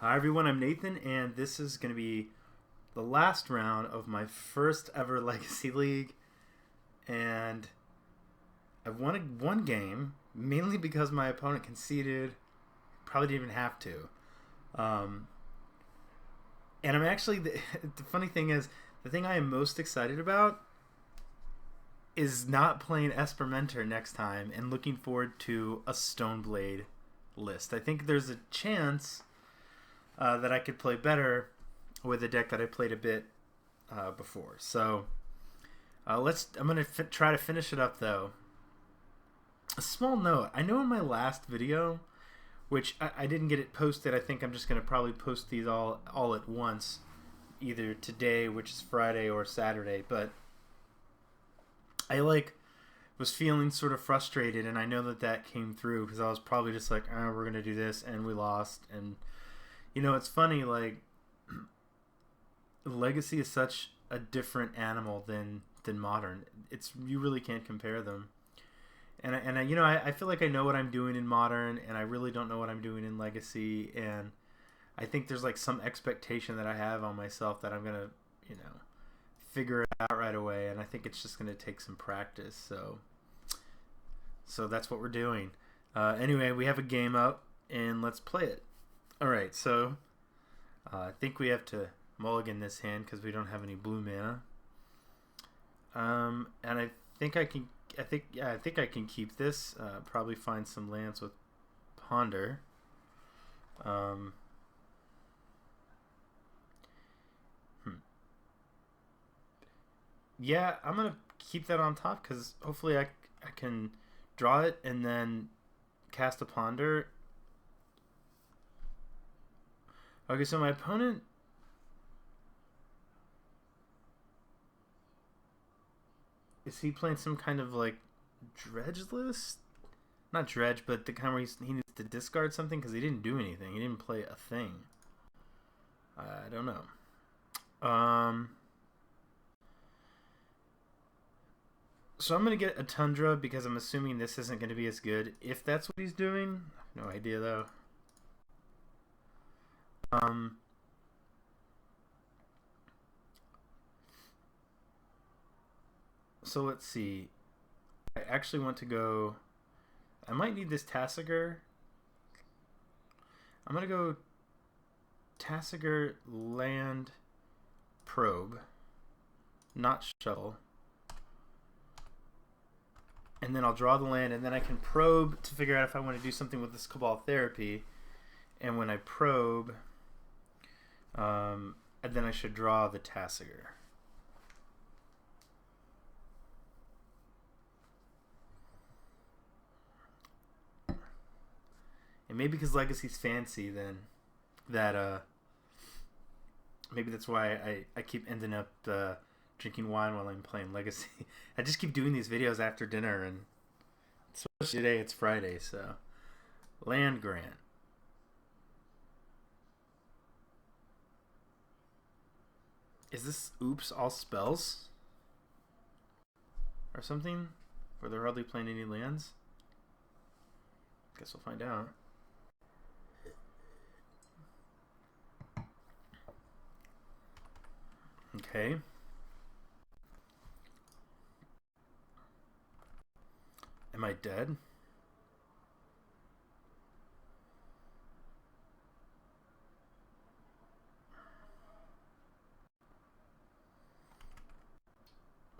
Hi everyone, I'm Nathan, and this is going to be the last round of my first ever Legacy League. And I've won one game, mainly because my opponent conceded. Probably didn't even have to. And I'm actually, the funny thing is, the thing I am most excited about is not playing Esper next time and looking forward to a Stoneblade list. I think there's a chance that I could play better with a deck that I played a bit before. So I'm going to try to finish it up though. A small note, I know in my last video, which I didn't get it posted, I think I'm just going to probably post these all at once, either today, which is Friday, or Saturday, but I was feeling sort of frustrated, and I know that came through because I was probably just like, oh, we're going to do this, and we lost. And you know, it's funny, like, Legacy is such a different animal than Modern. You really can't compare them. And I feel like I know what I'm doing in Modern, and I really don't know what I'm doing in Legacy. And I think there's like some expectation that I have on myself that I'm gonna, figure it out right away. And I think it's just gonna take some practice. So that's what we're doing. Anyway, we have a game up, and let's play it. All right, so I think we have to mulligan this hand because we don't have any blue mana. And I think I can. I think I can keep this. Probably find some lands with Ponder. Yeah, I'm gonna keep that on top because hopefully I can draw it and then cast a Ponder. Okay, so my opponent. Is he playing some kind of like dredge list? Not dredge, but the kind where he needs to discard something because he didn't do anything. He didn't play a thing. I don't know. So I'm going to get a Tundra because I'm assuming this isn't going to be as good. If that's what he's doing, no idea though. So let's see. I actually want to go. I might need this Tasigur. I'm going to go Tasigur, land, probe, not shuffle. And then I'll draw the land, and then I can probe to figure out if I want to do something with this Cabal Therapy. And when I probe, and then I should draw the Tasigur. And maybe because Legacy's fancy, then maybe that's why I keep ending up drinking wine while I'm playing Legacy. I just keep doing these videos after dinner, and especially today it's Friday, so land grant. Is this oops all spells or something? Where they're hardly playing any lands? Guess we'll find out. Okay. Am I dead?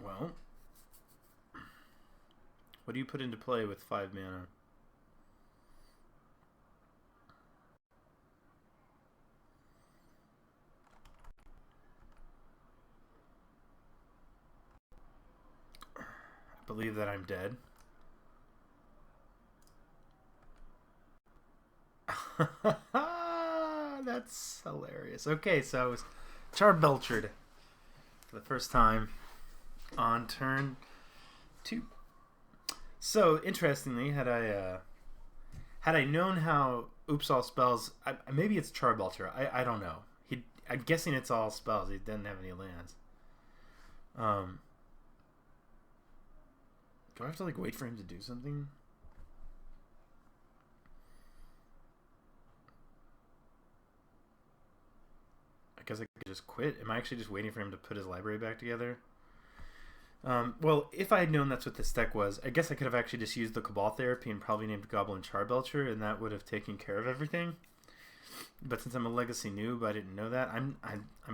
Well, what do you put into play with 5 mana? I believe that I'm dead. That's hilarious. Okay, so I was Charbelchered for the first time on turn 2. So interestingly, had I known how oops all spells, maybe it's Charbelcher. I don't know. I'm guessing it's all spells. He doesn't have any lands. Do I have to wait for him to do something? guess I could just quit. Am I actually just waiting for him to put his library back together? Well, if I had known that's what this deck was, I guess I could have actually just used the Cabal Therapy and probably named Goblin Charbelcher, and that would have taken care of everything. But since I'm a Legacy noob, I didn't know that. I'm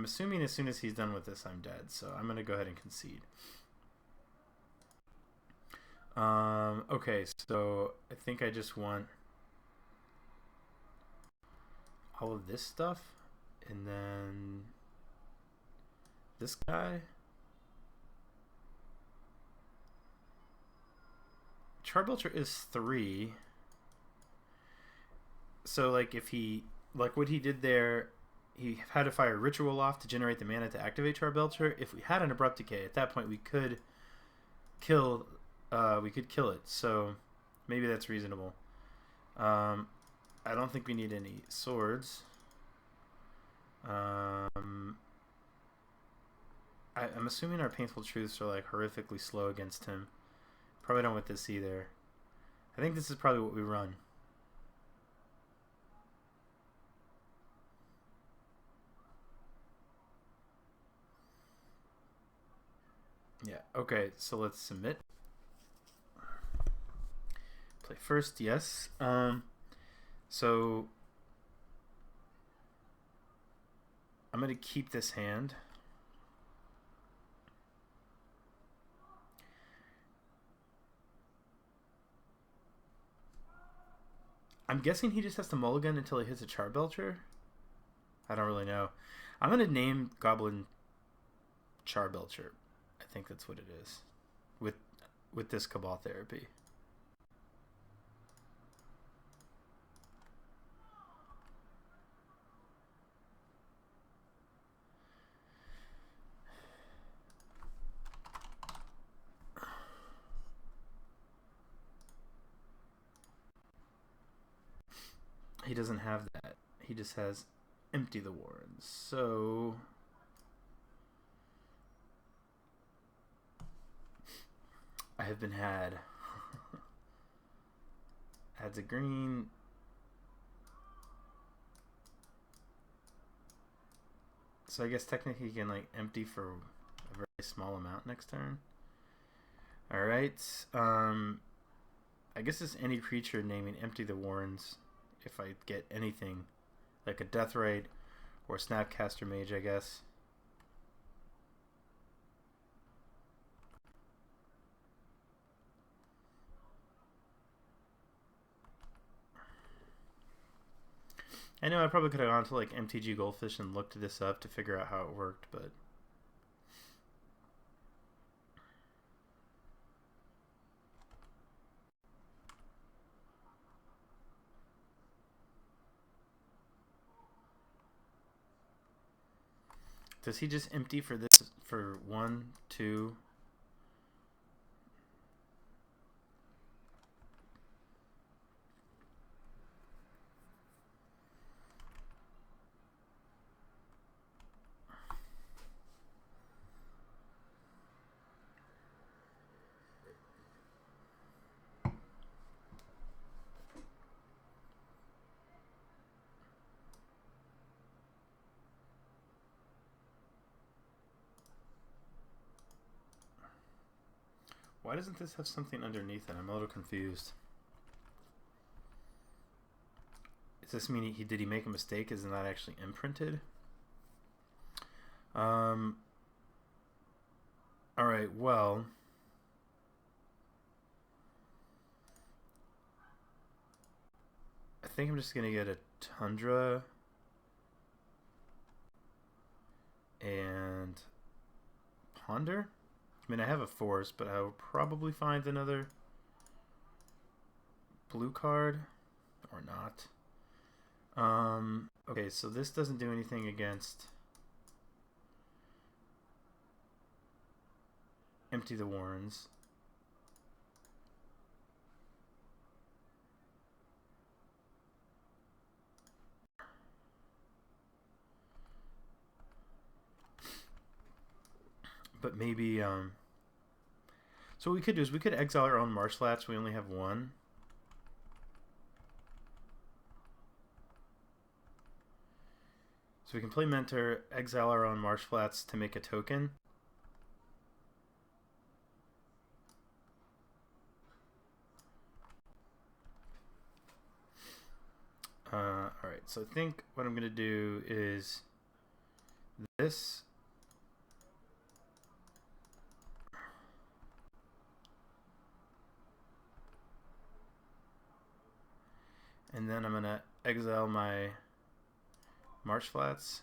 assuming as soon as he's done with this, I'm dead. So I'm gonna go ahead and concede. Okay, so I think I just want all of this stuff, and then this guy. Charbelcher is 3. So, like, if he... Like, what he did there, he had to fire Ritual off to generate the mana to activate Charbelcher. If we had an Abrupt Decay, at that point we could kill... it. So, maybe that's reasonable. I don't think we need any swords. I'm assuming our Painful Truths are, like, horrifically slow against him. Probably don't want this either. I think this is probably what we run. Yeah, okay, so let's submit. Play first, yes. So I'm going to keep this hand. I'm guessing he just has to mulligan until he hits a Charbelcher. I don't really know. I'm going to name Goblin Charbelcher. I think that's what it is. With this Cabal Therapy. He doesn't have that. He just has Empty the Warrens. So I have been had. Adds a green. So I guess technically he can like empty for a very small amount next turn. Alright. I guess it's any creature naming Empty the Warrens. If I get anything like a Deathrite or Snapcaster Mage, I guess. I know I probably could have gone to like MTG Goldfish and looked this up to figure out how it worked, but does he just empty for this for 1, 2? Why doesn't this have something underneath it? I'm a little confused. Does this mean did he make a mistake? Isn't that actually imprinted? Alright, well. I think I'm just going to get a Tundra and Ponder. I mean, I have a Force, but I will probably find another blue card or not. Okay, so this doesn't do anything against Empty the Warrens. But maybe, so what we could do is we could exile our own Marshlatch. We only have 1. So we can play Mentor, exile our own Marsh Flats to make a token. Alright, so I think what I'm going to do is this. And then I'm going to exile my Marsh Flats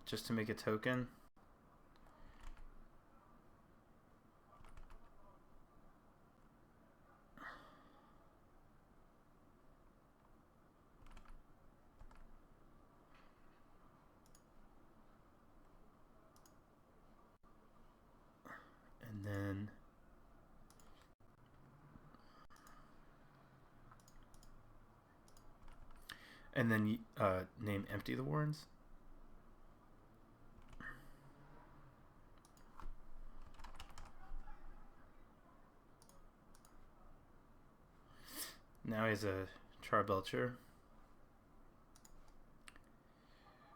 just to make a token. And then name empty the warrens. Now he has a Charbelcher.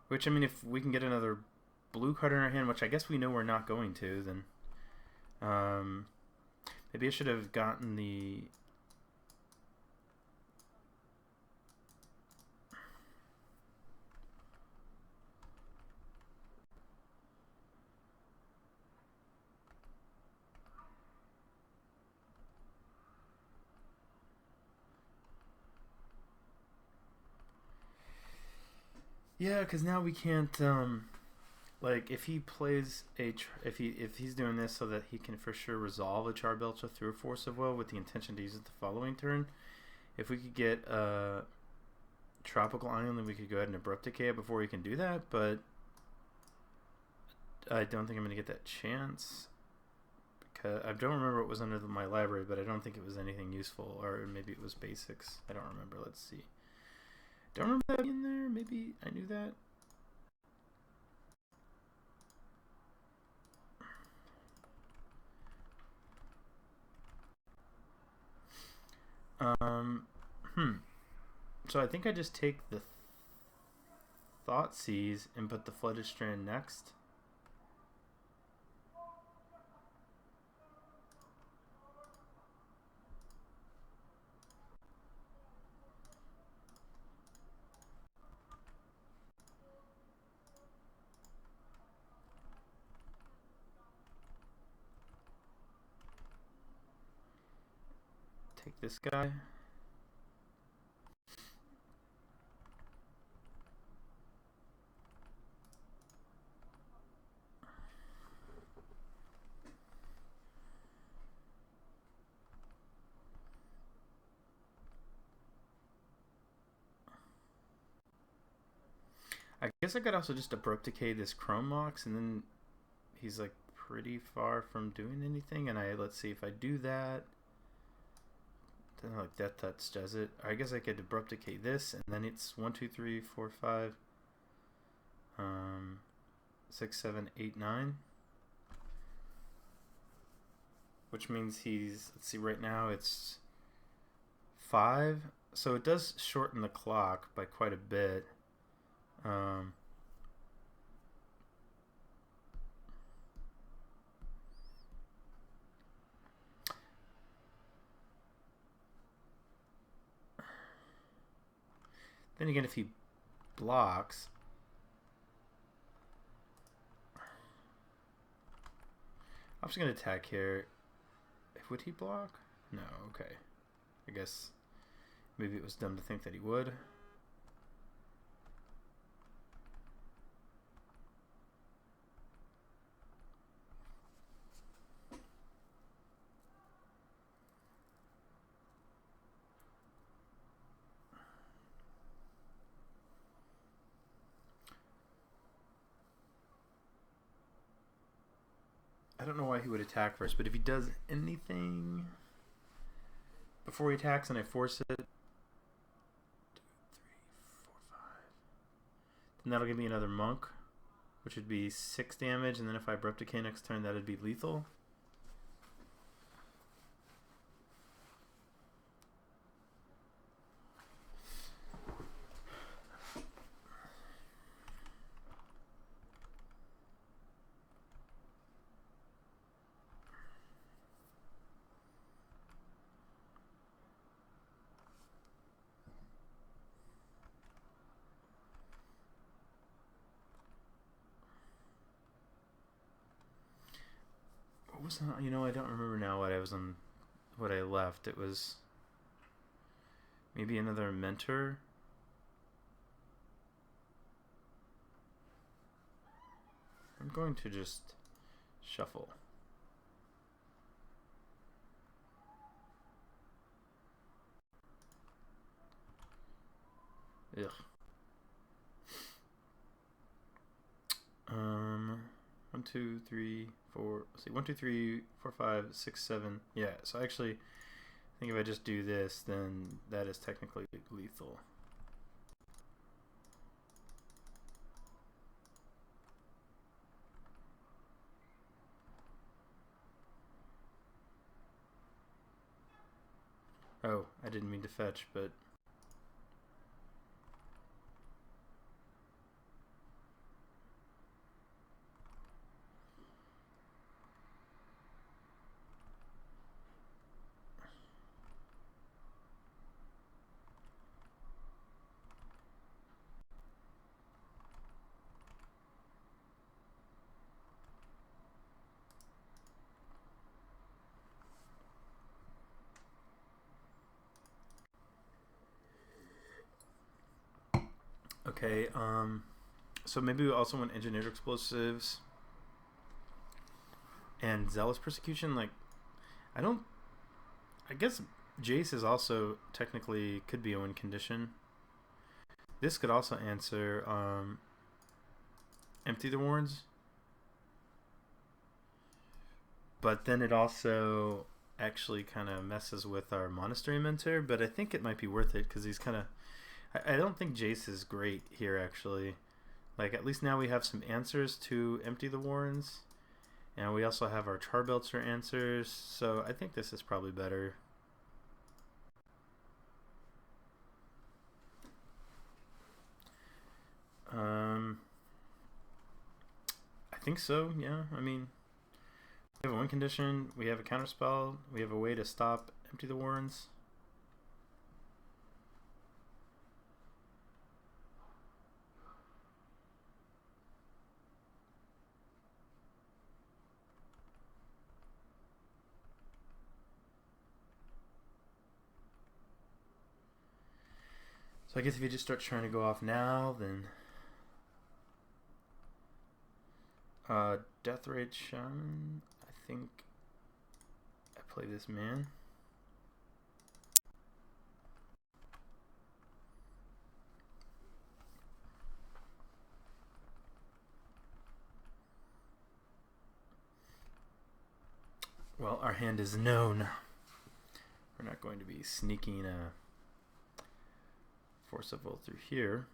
Which, I mean, if we can get another blue card in our hand, which I guess we know we're not going to, then maybe I should have gotten the... Yeah, because now we can't, like, if he plays if he's doing this so that he can for sure resolve a Charbelcher through a Force of Will with the intention to use it the following turn, if we could get a Tropical Island, then we could go ahead and Abrupt Decay before he can do that, but I don't think I'm going to get that chance. Because I don't remember what was under my library, but I don't think it was anything useful, or maybe it was basics. I don't remember. Let's see. Don't remember that being there. Maybe I knew that. So I think I just take the Thoughtseize and put the Flooded Strand next. Take this guy. I guess I could also just Abrupt Decay this Chrome Mox, and then he's like pretty far from doing anything. And let's see if I do that. Then like Death Touch does it. I guess I could Abrupt Decay this, and then it's 1, 2, 3, 4, 5, 6, 7, 8, 9. Which means he's, let's see, right now it's 5. So it does shorten the clock by quite a bit. Then again, if he blocks, I'm just going to attack here. Would he block? No, okay. I guess maybe it was dumb to think that he would. I don't know why he would attack first, but if he does anything before he attacks and I force it, 2, 3, 4, 5, then that'll give me another monk, which would be 6 damage, and then if I Abrupt Decay next turn, that'd be lethal. wasn't. You know, I don't remember now what I was on. What I left. It was maybe another mentor. I'm going to just shuffle. Ugh. 1, 2, 3, 4. Let's see, 1, 2, 3, 4, 5, 6, 7. Yeah. So actually, I think if I just do this, then that is technically lethal. Oh, I didn't mean to fetch, but okay. So maybe we also want engineered explosives and zealous persecution. Like, I don't. I guess Jace is also technically could be a win condition. This could also answer empty the wards, but then it also actually kind of messes with our monastery mentor. But I think it might be worth it because he's kind of. I don't think Jace is great here actually. Like, at least now we have some answers to empty the warrens. And we also have our Charbelcher answers, so I think this is probably better. I think so, yeah. I mean, we have a win condition, we have a counterspell, we have a way to stop empty the warrens. So I guess if you just start trying to go off now, then Death Rage Shaman, I think I play this man. Well, our hand is known. We're not going to be sneaking a Force of Will through here.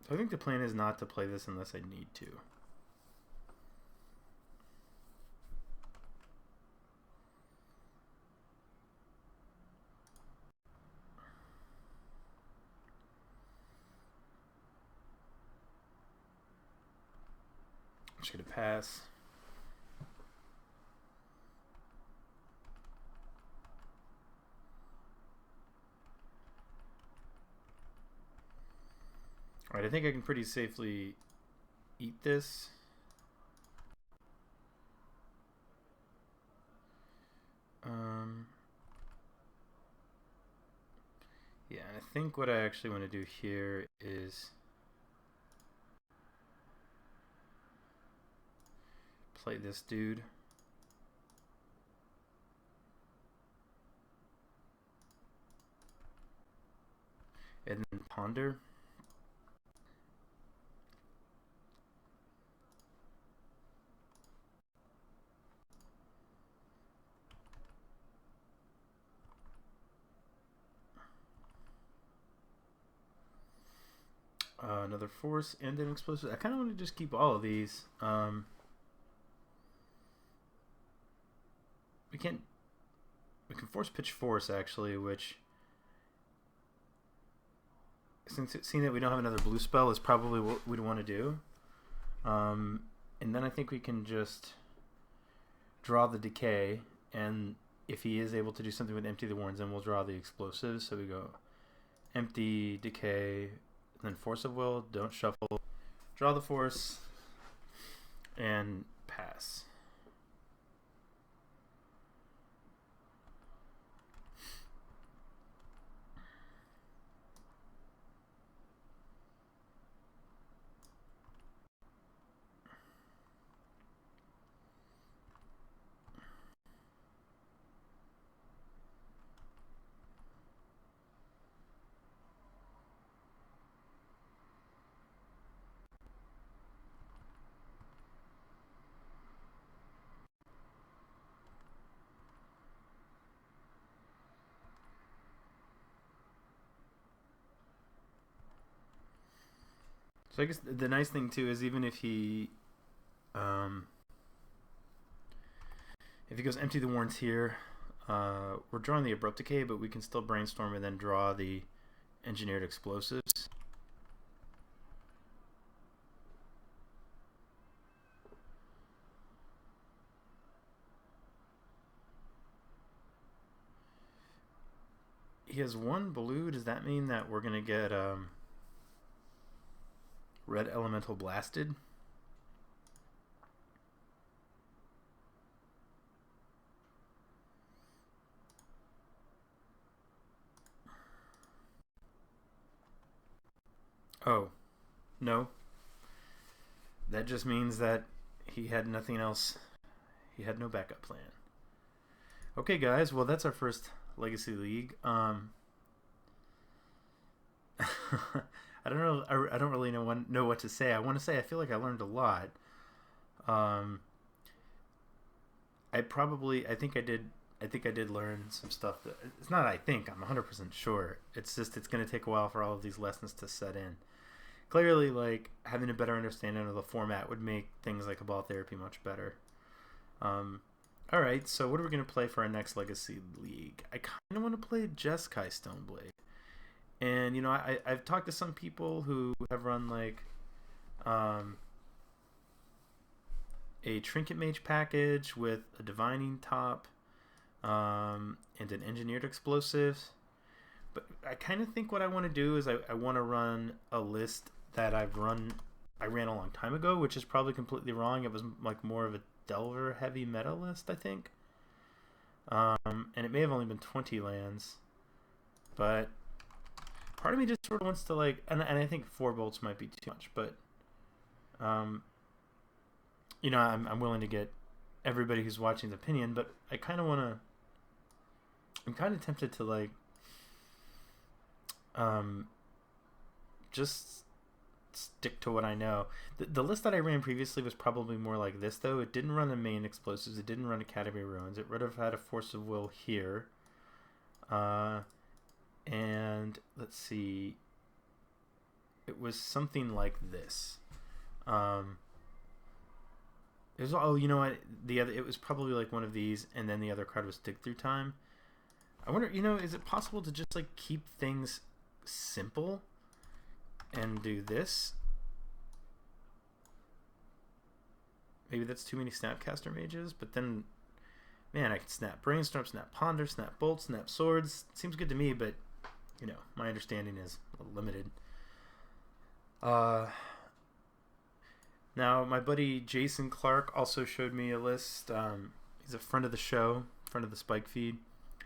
So I think the plan is not to play this unless I need to. I'm just going to pass. Alright, I think I can pretty safely eat this. Yeah, and I think what I actually want to do here is play this dude. And then ponder. Another force and an explosive. I kind of want to just keep all of these. We can force pitch force actually, which, since seeing that we don't have another blue spell, is probably what we'd want to do. And then I think we can just draw the decay, and if he is able to do something with empty the warrens, then we'll draw the explosives. So we go empty, decay, then force of will, don't shuffle, Draw the force. And pass. So I guess the nice thing too is even if he goes empty the warrants here, we're drawing the abrupt decay, but we can still brainstorm and then draw the engineered explosives. He has one blue. Does that mean that we're gonna get red elemental blasted? Oh, no. That just means that he had nothing else. He had no backup plan. Okay, guys. Well, that's our first Legacy League. I don't know. I don't really know what to say. I want to say I feel like I learned a lot. I think I did learn some stuff. It's not. I think I'm 100% sure. It's just it's going to take a while for all of these lessons to set in. Clearly, like having a better understanding of the format would make things like Cabal Therapy much better. All right. So what are we going to play for our next Legacy League? I kind of want to play Jeskai Stoneblade. And, you know, I've talked to some people who have run, like, a Trinket Mage package with a Divining Top and an Engineered Explosives. But I kind of think what I want to do is I want to run a list that I ran a long time ago, which is probably completely wrong. It was, like, more of a Delver heavy meta list, I think. And it may have only been 20 lands. But part of me just sort of wants to like, and I think 4 bolts might be too much, but you know, I'm willing to get everybody who's watching's opinion, but I kind of want to. I'm kind of tempted to like, just stick to what I know. The list that I ran previously was probably more like this, though. It didn't run the main explosives. It didn't run Academy Ruins. It would have had a Force of Will here. And let's see, it was something like this. It was, oh, you know what? It was probably like one of these, and then the other card was Dig Through Time. I wonder, you know, is it possible to just like keep things simple and do this? Maybe that's too many Snapcaster Mages, but then, man, I can snap Brainstorm, snap Ponder, snap Bolt, snap Swords. Seems good to me, but you know, my understanding is limited. Now, my buddy Jason Clark also showed me a list. He's a friend of the show, friend of the Spike feed.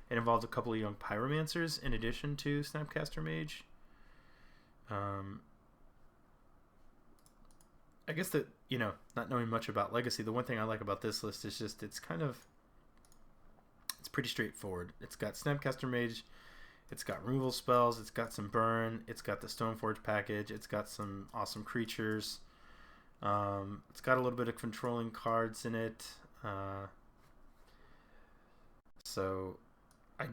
It involves a couple of young Pyromancers in addition to Snapcaster Mage. I guess that, you know, not knowing much about Legacy, the one thing I like about this list is just it's pretty straightforward. It's got Snapcaster Mage. It's got removal spells, it's got some burn, it's got the Stoneforge package, it's got some awesome creatures, it's got a little bit of controlling cards in it, so I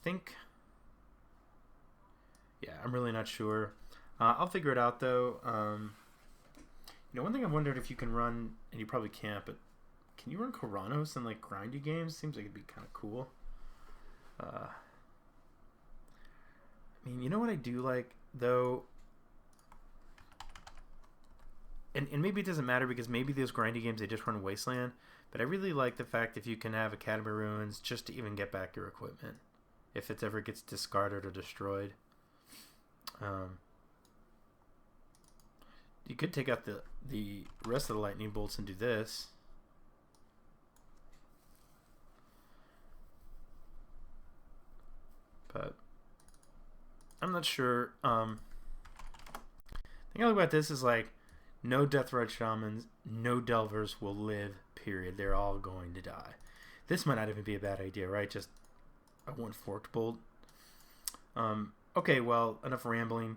think, yeah, I'm really not sure. I'll figure it out though. You know, one thing I wondered if you can run, and you probably can't, but can you run Karanos in like grindy games? Seems like it'd be kind of cool. I mean, you know what I do like, though? And maybe it doesn't matter because maybe those grindy games, they just run Wasteland. But I really like the fact if you can have Academy Ruins just to even get back your equipment. If it ever gets discarded or destroyed. You could take out the rest of the lightning bolts and do this. But I'm not sure. The thing I like about this is like no Death Red Shamans, no Delvers will live, period. They're all going to die. This might not even be a bad idea, right? Just a one forked bolt. Okay, well, enough rambling.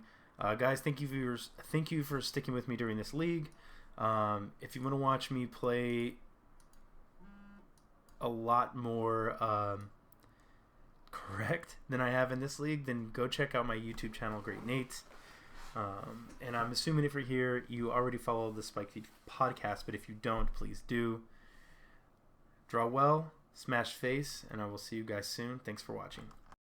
Guys, thank you for sticking with me during this league. If you want to watch me play a lot more correct than I have in this league, then go check out my YouTube channel, Great Nate. And I'm assuming if you're here, you already follow the Spike Feed podcast, but if you don't, please do. Draw well, smash face, and I will see you guys soon. Thanks for watching.